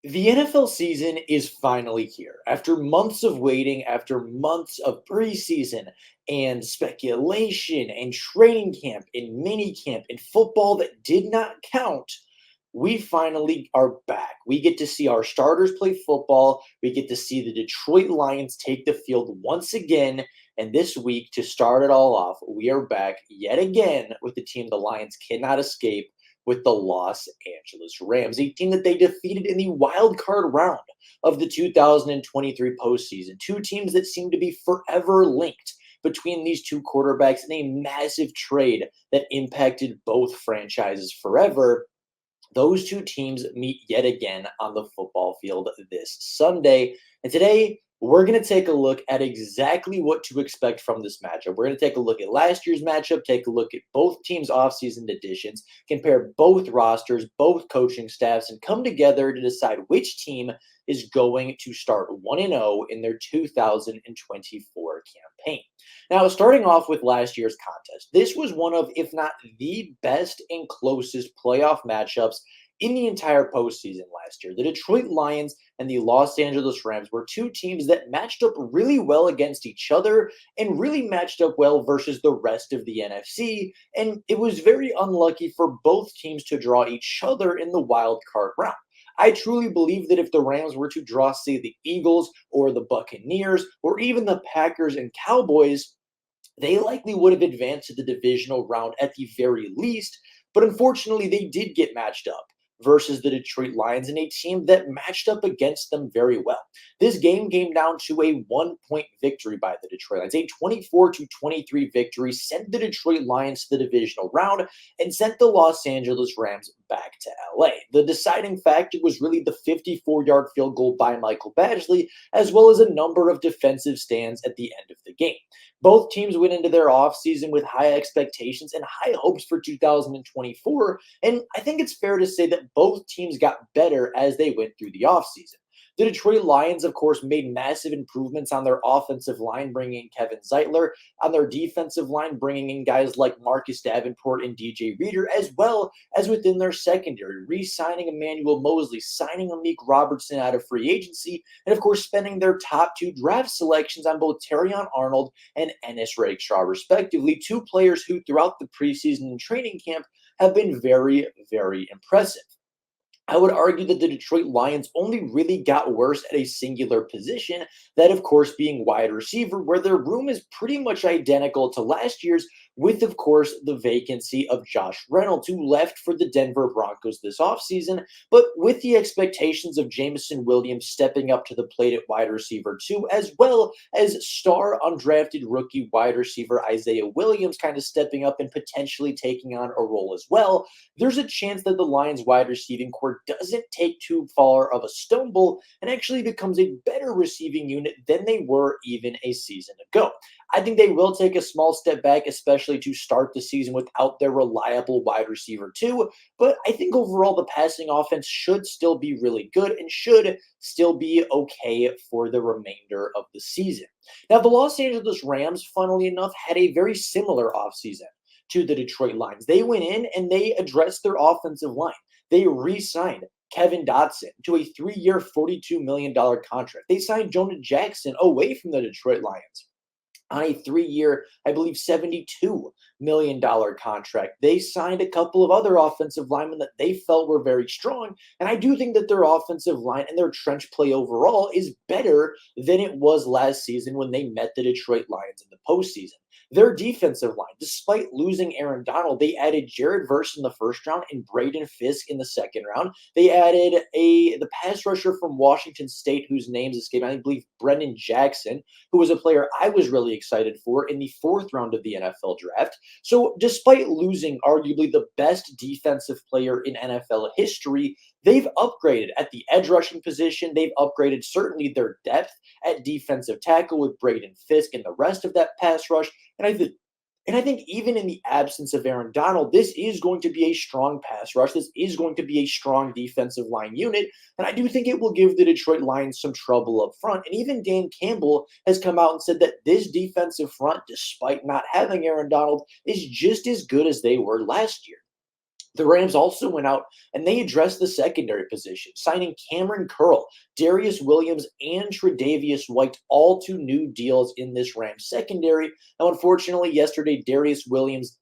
The NFL season is finally here. After months of waiting, after months of preseason and speculation and training camp and mini camp and football that did not count, we finally are back. We get to see our starters play football. We get to see the Detroit Lions take the field once again. And this week, to start it all off, we are back yet again with the team the Lions cannot escape, with the Los Angeles Rams, a team that they defeated in the wild card round of the 2023 postseason. Two teams that seem to be forever linked between these two quarterbacks in a massive trade that impacted both franchises forever. Those two teams meet yet again on the football field this Sunday. And today, we're going to take a look at exactly what to expect from this matchup. We're going to take a look at last year's matchup, take a look at both teams' offseason additions, compare both rosters, both coaching staffs, and come together to decide which team is going to start 1-0 in their 2024 campaign. Now, starting off with last year's contest, this was one of, if not the best and closest playoff matchups in the entire postseason last year. The Detroit Lions and the Los Angeles Rams were two teams that matched up really well against each other and really matched up well versus the rest of the NFC. And it was very unlucky for both teams to draw each other in the wild card round. I truly believe that if the Rams were to draw, say, the Eagles or the Buccaneers or even the Packers and Cowboys, they likely would have advanced to the divisional round at the very least. But unfortunately, they did get matched up versus the Detroit Lions and a team that matched up against them very well. This game came down to a 1-point victory by the Detroit Lions. A 24-23 victory sent the Detroit Lions to the divisional round and sent the Los Angeles Rams back to LA. The deciding factor was really the 54-yard field goal by Michael Badgley, as well as a number of defensive stands at the end of the game. Both teams went into their offseason with high expectations and high hopes for 2024, and I think it's fair to say that both teams got better as they went through the offseason. The Detroit Lions, of course, made massive improvements on their offensive line, bringing in Kevin Zeitler, on their defensive line, bringing in guys like Marcus Davenport and DJ Reader, as well as within their secondary, re-signing Emmanuel Mosley, signing Amik Robertson out of free agency, and of course, spending their top two draft selections on both Terrion Arnold and Ennis Rakestraw, respectively, two players who throughout the preseason and training camp have been very, very impressive. I would argue that the Detroit Lions only really got worse at a singular position, that of course being wide receiver, where their room is pretty much identical to last year's, with of course the vacancy of Josh Reynolds, who left for the Denver Broncos this offseason, but with the expectations of Jameson Williams stepping up to the plate at wide receiver too, as well as star undrafted rookie wide receiver Isaiah Williams kind of stepping up and potentially taking on a role as well, there's a chance that the Lions wide receiving core doesn't take too far of a stumble and actually becomes a better receiving unit than they were even a season ago. I think they will take a small step back, especially to start the season without their reliable wide receiver too. But I think overall the passing offense should still be really good and should still be okay for the remainder of the season. Now, the Los Angeles Rams, funnily enough, had a very similar offseason to the Detroit Lions. They went in and they addressed their offensive line. They re-signed Kevin Dotson to a 3-year, $42 million contract. They signed Jonah Jackson away from the Detroit Lions on a 3-year, I believe, $72 million contract. They signed a couple of other offensive linemen that they felt were very strong. And I do think that their offensive line and their trench play overall is better than it was last season when they met the Detroit Lions in the postseason. Their defensive line, despite losing Aaron Donald, they added Jared Verse in the first round and Braden Fisk in the second round. They added the pass rusher from Washington State, whose name's escaping, I believe Brendan Jackson, who was a player I was really excited for in the fourth round of the NFL draft. So despite losing arguably the best defensive player in NFL history, they've upgraded at the edge rushing position. They've upgraded certainly their depth at defensive tackle with Braden Fisk and the rest of that pass rush. And I think even in the absence of Aaron Donald, this is going to be a strong pass rush. This is going to be a strong defensive line unit. And I do think it will give the Detroit Lions some trouble up front. And even Dan Campbell has come out and said that this defensive front, despite not having Aaron Donald, is just as good as they were last year. The Rams also went out and they addressed the secondary position, signing Cameron Curl, Darius Williams, and Tre'Davious White, all to new deals in this Rams secondary. Now, unfortunately, yesterday Darius Williams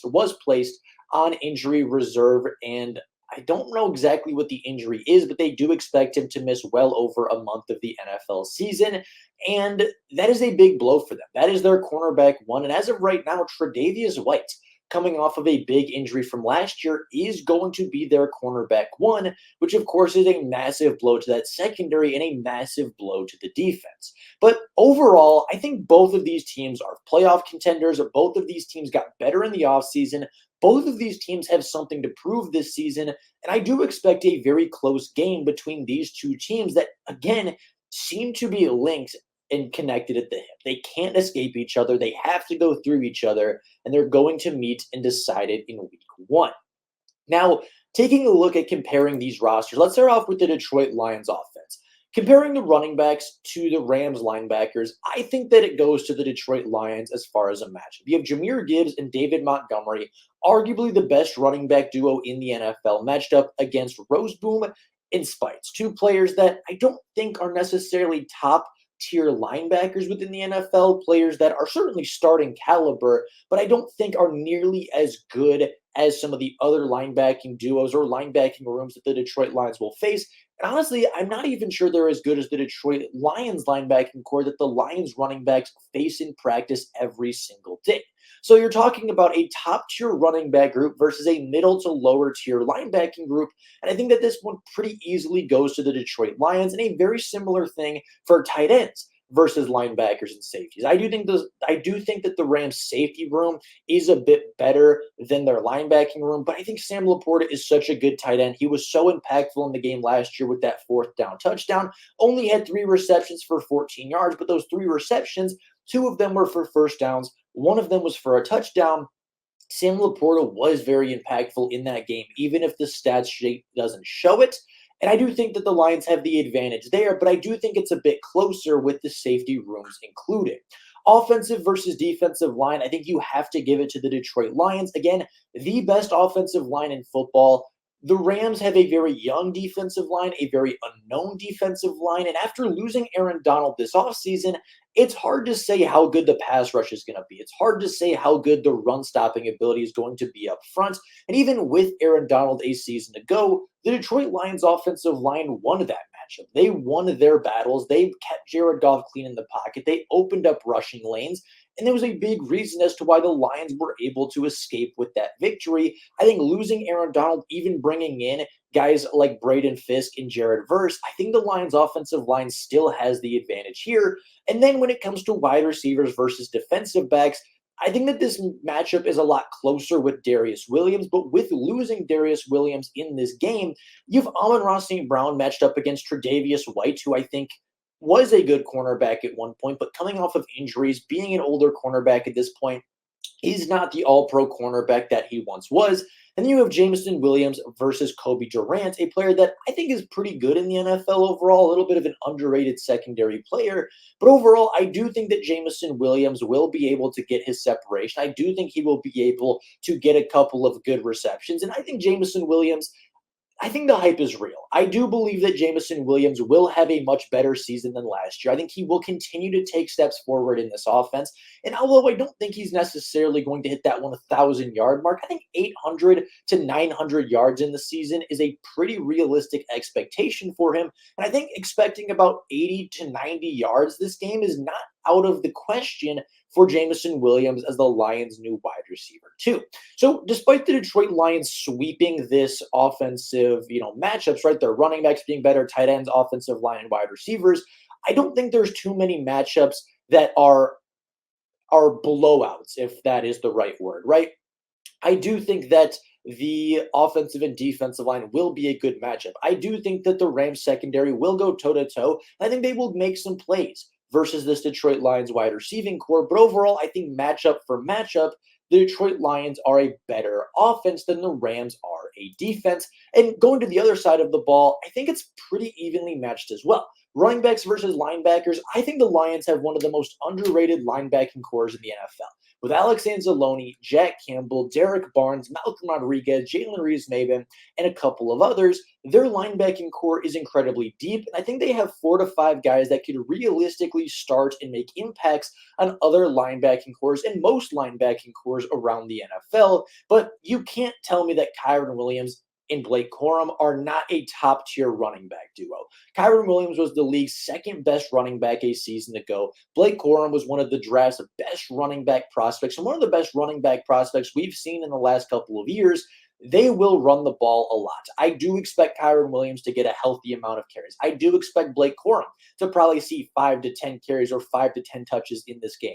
was placed on injury reserve, and I don't know exactly what the injury is, but they do expect him to miss well over a month of the NFL season, and that is a big blow for them. That is their cornerback one, and as of right now, Tre'Davious White, coming off of a big injury from last year, is going to be their cornerback one, which of course is a massive blow to that secondary and a massive blow to the defense. But overall, I think both of these teams are playoff contenders. Both of these teams got better in the offseason. Both of these teams have something to prove this season, and I do expect a very close game between these two teams that, again, seem to be linked and connected at the hip. They can't escape each other. They have to go through each other, and they're going to meet and decide it in week one. Now, taking a look at comparing these rosters, let's start off with the Detroit Lions offense. Comparing the running backs to the Rams linebackers, I think that it goes to the Detroit Lions as far as a matchup. You have Jahmyr Gibbs and David Montgomery, arguably the best running back duo in the NFL, matched up against Roseboom and Spites, two players that I don't think are necessarily top tier linebackers within the NFL, players that are certainly starting caliber, but I don't think are nearly as good as some of the other linebacking duos or linebacking rooms that the Detroit Lions will face. And honestly, I'm not even sure they're as good as the Detroit Lions linebacking core that the Lions running backs face in practice every single day. So you're talking about a top tier running back group versus a middle to lower tier linebacking group. And I think that this one pretty easily goes to the Detroit Lions, and a very similar thing for tight ends versus linebackers and safeties. I do think that the Rams safety room is a bit better than their linebacking room, but I think Sam Laporta is such a good tight end. He was so impactful in the game last year with that fourth down touchdown. Only had 3 receptions for 14 yards, but those 3 receptions, 2 of them were for first downs, 1 of them was for a touchdown. Sam Laporta was very impactful in that game, even if the stats sheet doesn't show it. And I do think that the Lions have the advantage there, but I do think it's a bit closer with the safety rooms included. Offensive versus defensive line, I think you have to give it to the Detroit Lions. Again, the best offensive line in football. The Rams have a very young defensive line, a very unknown defensive line, and after losing Aaron Donald this offseason, it's hard to say how good the pass rush is going to be. It's hard to say how good the run-stopping ability is going to be up front. And even with Aaron Donald a season ago, the Detroit Lions offensive line won that matchup. They won their battles. They kept Jared Goff clean in the pocket. They opened up rushing lanes. And there was a big reason as to why the Lions were able to escape with that victory. I think losing Aaron Donald, even bringing in guys like Braden Fisk and Jared Verse, I think the Lions offensive line still has the advantage here. And then when it comes to wide receivers versus defensive backs, I think that this matchup is a lot closer with Darius Williams, but with losing Darius Williams in this game, you've Amon-Ra St. Brown matched up against Tre'Davious White, who I think was a good cornerback at one point, but coming off of injuries, being an older cornerback at this point, he's not the all-pro cornerback that he once was. And then you have Jameson Williams versus Kobe Durant, a player that I think is pretty good in the NFL overall, a little bit of an underrated secondary player. But overall, I do think that Jameson Williams will be able to get his separation. I do think he will be able to get a couple of good receptions. And I think Jameson Williams, I think the hype is real. I do believe that Jameson Williams will have a much better season than last year. I think he will continue to take steps forward in this offense. And although I don't think he's necessarily going to hit that 1,000-yard mark, I think 800 to 900 yards in the season is a pretty realistic expectation for him. And I think expecting about 80 to 90 yards this game is not out of the question for Jameson Williams as the Lions' new wide receiver, too. So despite the Detroit Lions sweeping this offensive, matchups, right? Their running backs being better, tight ends, offensive line, and wide receivers, I don't think there's too many matchups that are blowouts, if that is the right word, right? I do think that the offensive and defensive line will be a good matchup. I do think that the Rams secondary will go toe-to-toe. I think they will make some plays versus this Detroit Lions wide receiving core. But overall, I think matchup for matchup, the Detroit Lions are a better offense than the Rams are a defense. And going to the other side of the ball, I think it's pretty evenly matched as well. Running backs versus linebackers, I think the Lions have one of the most underrated linebacking cores in the NFL. with Alex Anzalone, Jack Campbell, Derek Barnes, Malcolm Rodriguez, Jalen Reeves-Maybin, and a couple of others, their linebacking core is incredibly deep, and I think they have 4 to 5 guys that could realistically start and make impacts on other linebacking cores and most linebacking cores around the NFL. But you can't tell me that Kyron Williams and Blake Corum are not a top tier running back duo. Kyron Williams was the league's second best running back a season ago. Blake Corum was one of the draft's best running back prospects and one of the best running back prospects we've seen in the last couple of years. They will run the ball a lot. I do expect Kyron Williams to get a healthy amount of carries. I do expect Blake Corum to probably see 5 to 10 carries or 5 to 10 touches in this game.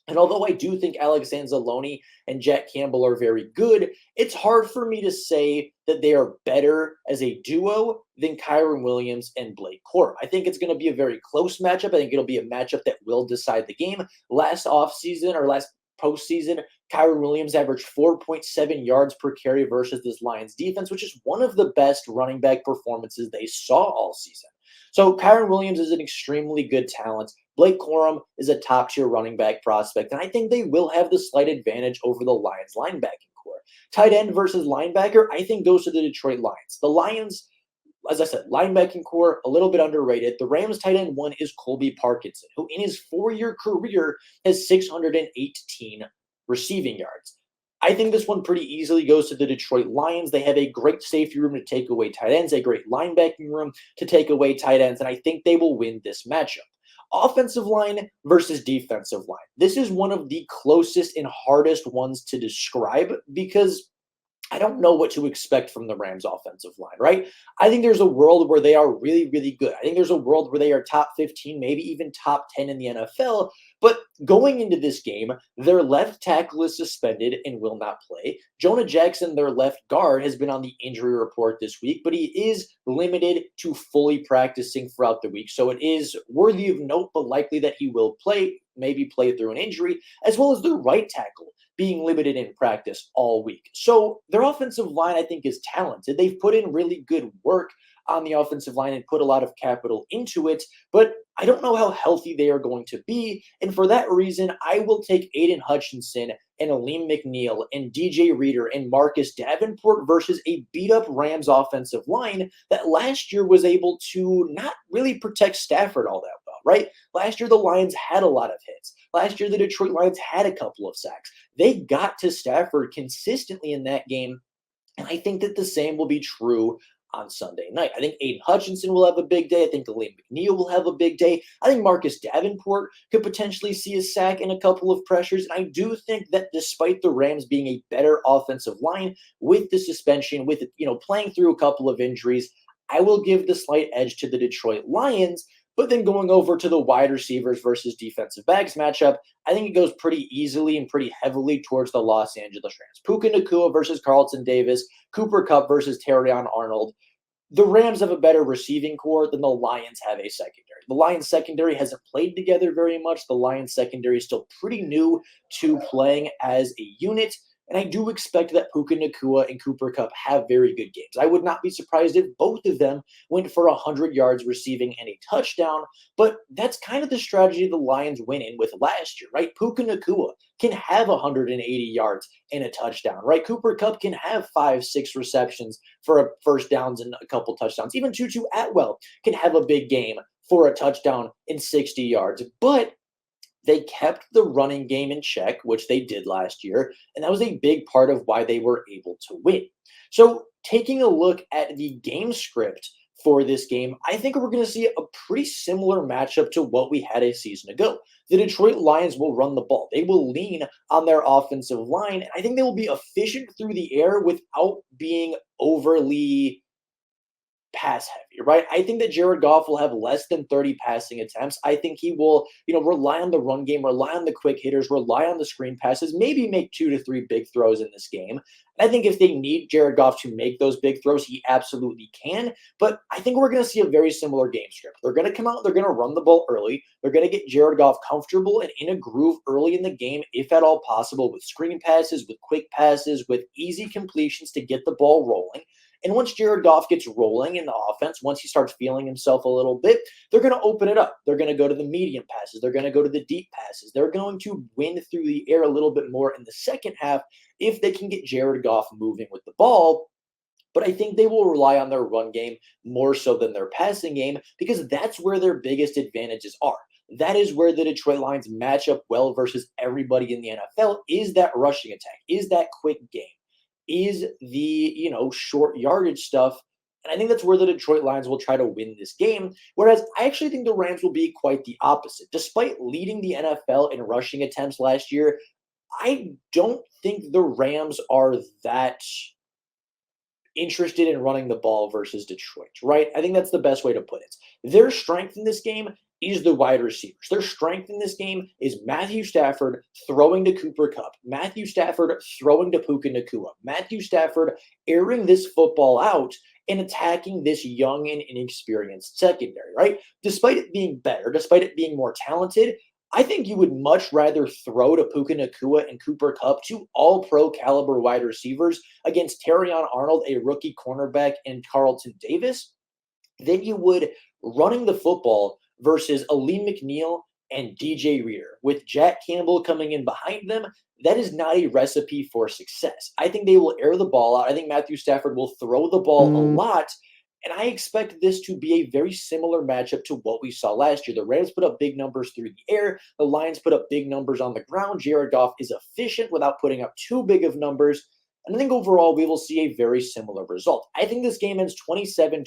And although I do think Alex Anzalone and Jack Campbell are very good, it's hard for me to say that they are better as a duo than Kyron Williams and Blake Corum. I think it's going to be a very close matchup. I think it'll be a matchup that will decide the game. Last postseason, Kyron Williams averaged 4.7 yards per carry versus this Lions defense, which is one of the best running back performances they saw all season. So Kyron Williams is an extremely good talent. Blake Corum is a top-tier running back prospect, and I think they will have the slight advantage over the Lions linebacking core. Tight end versus linebacker, I think goes to the Detroit Lions. The Lions, as I said, linebacking core, a little bit underrated. The Rams tight end one is Colby Parkinson, who in his 4-year career has 618 receiving yards. I think this one pretty easily goes to the Detroit Lions. They have a great safety room to take away tight ends, a great linebacking room to take away tight ends, and I think they will win this matchup. Offensive line versus defensive line. This is one of the closest and hardest ones to describe because I don't know what to expect from the Rams offensive line, right? I think there's a world where they are really, really good. I think there's a world where they are top 15, maybe even top 10 in the NFL. But going into this game, their left tackle is suspended and will not play. Jonah Jackson, their left guard, has been on the injury report this week, but he is limited to fully practicing throughout the week. So it is worthy of note, but likely that he will play, maybe play through an injury, as well as the right tackle being limited in practice all week. So their offensive line, I think, is talented. They've put in really good work on the offensive line and put a lot of capital into it, but I don't know how healthy they are going to be. And for that reason, I will take Aiden Hutchinson and Aleem McNeil and DJ Reader and Marcus Davenport versus a beat-up Rams offensive line that last year was able to not really protect Stafford all that well, right? Last year, the Lions had a lot of hits. Last year, the Detroit Lions had a couple of sacks. They got to Stafford consistently in that game, and I think that the same will be true on Sunday night. I think Aiden Hutchinson will have a big day. I think Aleem McNeil will have a big day. I think Marcus Davenport could potentially see a sack and a couple of pressures. And I do think that despite the Rams being a better offensive line with the suspension, with playing through a couple of injuries, I will give the slight edge to the Detroit Lions. But then going over to the wide receivers versus defensive backs matchup, I think it goes pretty easily and pretty heavily towards the Los Angeles Rams. Puka Nacua versus Carlton Davis, Cooper Kupp versus Terrion Arnold. The Rams have a better receiving core than the Lions have a secondary. The Lions secondary hasn't played together very much. The Lions secondary is still pretty new to playing as a unit. And I do expect that Puka Nacua and Cooper Kupp have very good games. I would not be surprised if both of them went for 100 yards receiving and a touchdown, but that's kind of the strategy the Lions went in with last year, right? Puka Nacua can have 180 yards and a touchdown, right? Cooper Kupp can have 5-6 receptions for a first downs and a couple touchdowns. Even Tutu Atwell can have a big game for a touchdown and 60 yards, but they kept the running game in check, which they did last year, and that was a big part of why they were able to win. So taking a look at the game script for this game, I think we're going to see a pretty similar matchup to what we had a season ago. The Detroit Lions will run the ball. They will lean on their offensive line, and I think they will be efficient through the air without being overly pass heavy, right? I think that Jared Goff will have less than 30 passing attempts. I think he will, rely on the run game, rely on the quick hitters, rely on the screen passes, maybe make 2 to 3 big throws in this game. And I think if they need Jared Goff to make those big throws, he absolutely can. But I think we're going to see a very similar game script. They're going to come out, they're going to run the ball early. They're going to get Jared Goff comfortable and in a groove early in the game, if at all possible, with screen passes, with quick passes, with easy completions to get the ball rolling. And once Jared Goff gets rolling in the offense, once he starts feeling himself a little bit, they're going to open it up. They're going to go to the medium passes. They're going to go to the deep passes. They're going to win through the air a little bit more in the second half if they can get Jared Goff moving with the ball. But I think they will rely on their run game more so than their passing game because that's where their biggest advantages are. That is where the Detroit Lions match up well versus everybody in the NFL is that rushing attack, is that quick game, is the, short yardage stuff. And I think that's where the Detroit Lions will try to win this game. Whereas I actually think the Rams will be quite the opposite. Despite leading the NFL in rushing attempts last year, I don't think the Rams are that interested in running the ball versus Detroit, right? I think that's the best way to put it. Their strength in this game is the wide receivers. Their strength in this game is Matthew Stafford throwing to Cooper Kupp, Matthew Stafford throwing to Puka Nacua, Matthew Stafford airing this football out and attacking this young and inexperienced secondary, right? Despite it being better, despite it being more talented, I think you would much rather throw to Puka Nacua and Cooper Kupp, two all-pro caliber wide receivers, against Terrion Arnold, a rookie cornerback, and Carlton Davis, than you would running the football versus Aleem McNeil and DJ Reader. With Jack Campbell coming in behind them, that is not a recipe for success. I think they will air the ball out. I think Matthew Stafford will throw the ball a lot. And I expect this to be a very similar matchup to what we saw last year. The Rams put up big numbers through the air. The Lions put up big numbers on the ground. Jared Goff is efficient without putting up too big of numbers. And I think overall we will see a very similar result. I think this game ends 27-24.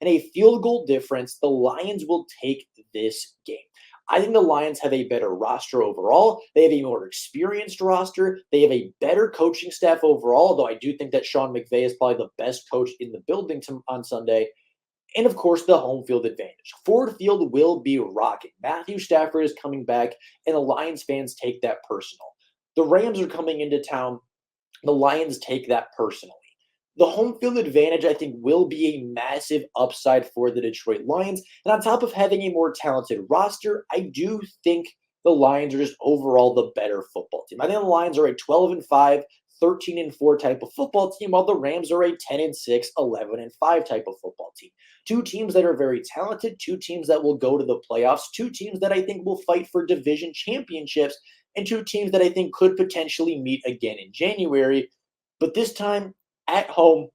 And a field goal difference, the Lions will take this game. I think the Lions have a better roster overall. They have a more experienced roster. They have a better coaching staff overall, though I do think that Sean McVay is probably the best coach in the building on Sunday. And, of course, the home field advantage. Ford Field will be rocking. Matthew Stafford is coming back, and the Lions fans take that personal. The Rams are coming into town. The Lions take that personally. The home field advantage, I think, will be a massive upside for the Detroit Lions. And on top of having a more talented roster, I do think the Lions are just overall the better football team. I think the Lions are a 12-5, 13-4 type of football team, while the Rams are a 10-6, 11-5 type of football team. Two teams that are very talented, two teams that will go to the playoffs, two teams that I think will fight for division championships, and two teams that I think could potentially meet again in January. But this time, at home,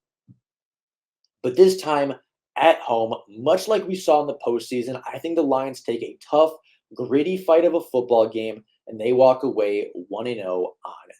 much like we saw in the postseason, I think the Lions take a tough, gritty fight of a football game, and they walk away 1-0 on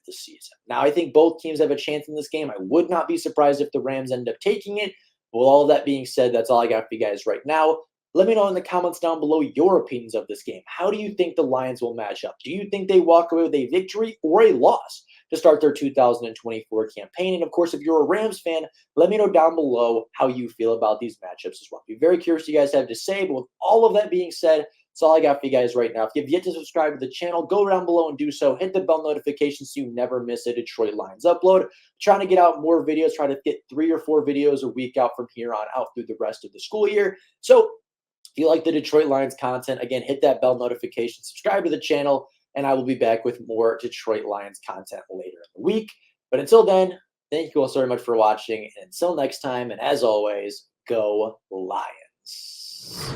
the season. Now, I think both teams have a chance in this game. I would not be surprised if the Rams end up taking it. With all of that being said, that's all I got for you guys right now. Let me know in the comments down below your opinions of this game. How do you think the Lions will match up? Do you think they walk away with a victory or a loss to start their 2024 campaign? And of course, if you're a Rams fan, let me know down below how you feel about these matchups as well. I'd be very curious what you guys have to say. But with all of that being said, that's all I got for you guys right now. If you have yet to subscribe to the channel, go down below and do so. Hit the bell notification so you never miss a Detroit Lions upload. I'm trying to get out more videos, try to get 3 or 4 videos a week out from here on out through the rest of the school year. So if you like the Detroit Lions content, again, hit that bell notification, subscribe to the channel, and I will be back with more Detroit Lions content later in the week. But until then, thank you all so very much for watching. And until next time, and as always, go Lions.